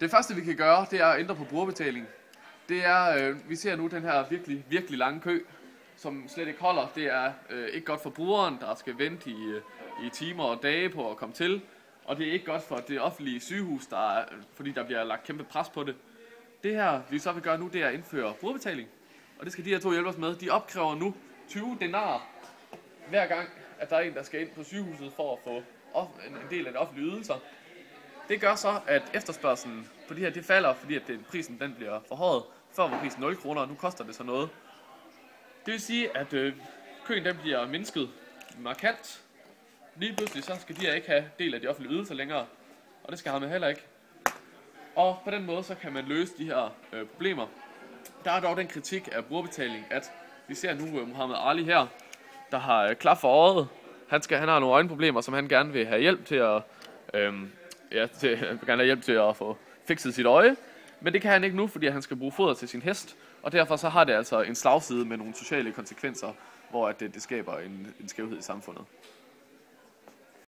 Det første, vi kan gøre, det er at ændre på brugerbetaling. Det er, vi ser nu den her virkelig lange kø, som slet ikke holder. Det er ikke godt for brugeren, der skal vente i timer og dage på at komme til. Og det er ikke godt for det offentlige sygehus, fordi der bliver lagt kæmpe pres på det. Det her, vi så vil gøre nu, det er at indføre brugerbetaling. Og det skal de her to hjælpe os med. De opkræver nu 20 denar hver gang, at der er en, der skal ind på sygehuset for at få en del af de offentlige ydelser. Det gør så, at efterspørgselen på de her, det falder, fordi at prisen den bliver forhøjet. Før var prisen 0 kroner, og nu koster det så noget. Det vil sige, at køen den bliver mindsket markant. Lige pludselig så skal de her ikke have del af de offentlige ydelser længere, og det skal man heller ikke. Og på den måde så kan man løse de her problemer. Der er dog den kritik af brugerbetaling, at vi ser nu Mohammed Ali her, der har klap for øjet. Han har nogle øjenproblemer, som han gerne vil have hjælp til at få fikset sit øje. Men det kan han ikke nu, fordi han skal bruge foder til sin hest. Og derfor så har det altså en slagside med nogle sociale konsekvenser, hvor det skaber en skævhed i samfundet.